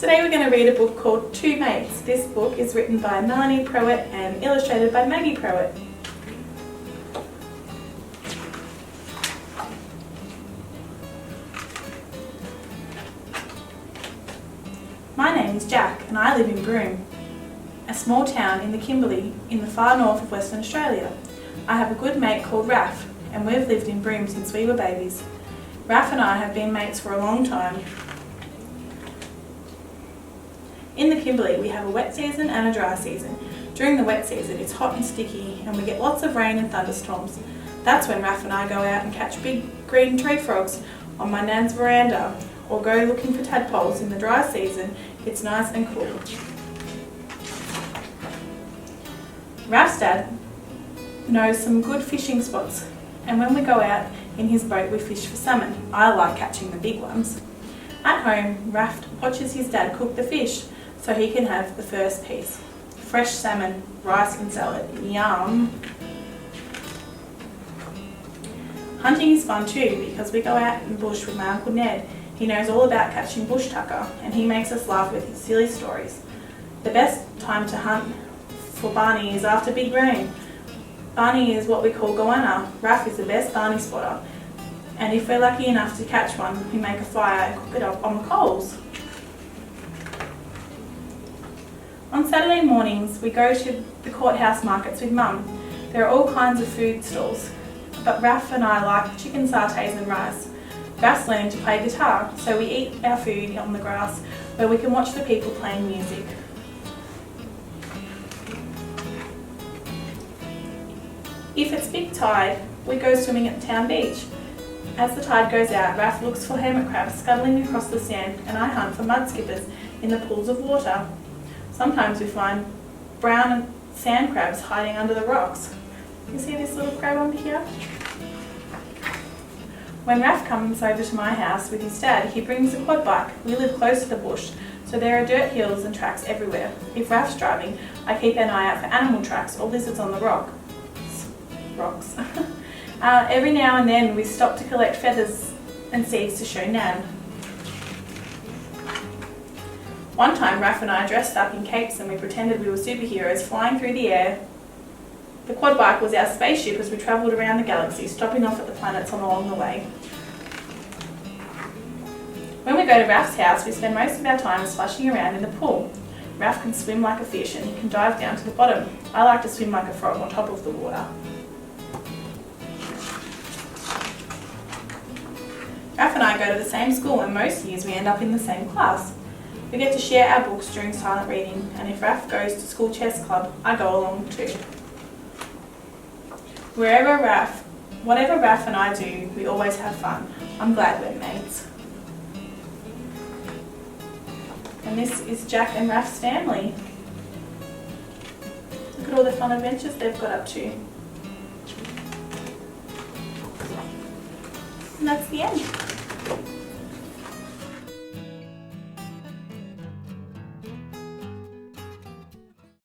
Today we're going to read a book called Two Mates. This book is written by Melanie, Proett and illustrated by Maggie Proett. My name is Jack and I live in Broome, a small town in the Kimberley in the far north of Western Australia. I have a good mate called Raph and we've lived in Broome since we were babies. Raph and I have been mates for a long time. In the Kimberley we have a wet season and a dry season. During the wet season it's hot and sticky and we get lots of rain and thunderstorms. That's when Raph and I go out and catch big green tree frogs on my nan's veranda or go looking for tadpoles. In the dry season it's nice and cool. Raph's dad knows some good fishing spots and when we go out in his boat we fish for salmon. I like catching the big ones. At home, Raph watches his dad cook the fish so he can have the first piece. Fresh salmon, rice and salad, yum! Hunting is fun too because we go out in the bush with my Uncle Ned. He knows all about catching bush tucker and he makes us laugh with his silly stories. The best time to hunt for Barney is after big rain. Barney is what we call goanna. Raph is the best Barney spotter. And if we're lucky enough to catch one, we make a fire and cook it up on the coals. On Saturday mornings, we go to the courthouse markets with Mum. There are all kinds of food stalls, but Raph and I like chicken sautés and rice. Raph's learning to play guitar, so we eat our food on the grass where we can watch the people playing music. If it's big tide, we go swimming at the town beach. As the tide goes out, Raph looks for hermit crabs scuttling across the sand and I hunt for mud skippers in the pools of water. Sometimes we find brown sand crabs hiding under the rocks. You see this little crab under here? When Raph comes over to my house with his dad, he brings a quad bike. We live close to the bush, so there are dirt hills and tracks everywhere. If Raph's driving, I keep an eye out for animal tracks or lizards on the rocks. Every now and then we stop to collect feathers and seeds to show Nan. One time Raph and I dressed up in capes and we pretended we were superheroes flying through the air. The quad bike was our spaceship as we travelled around the galaxy, stopping off at the planets along the way. When we go to Raph's house, we spend most of our time splashing around in the pool. Raph can swim like a fish and he can dive down to the bottom. I like to swim like a frog on top of the water. Raph and I go to the same school and most years we end up in the same class. We get to share our books during silent reading and if Raph goes to school chess club, I go along too. Whatever Raph and I do, we always have fun. I'm glad we're mates. And this is Jack and Raph's family. Look at all the fun adventures they've got up to. And that's the end.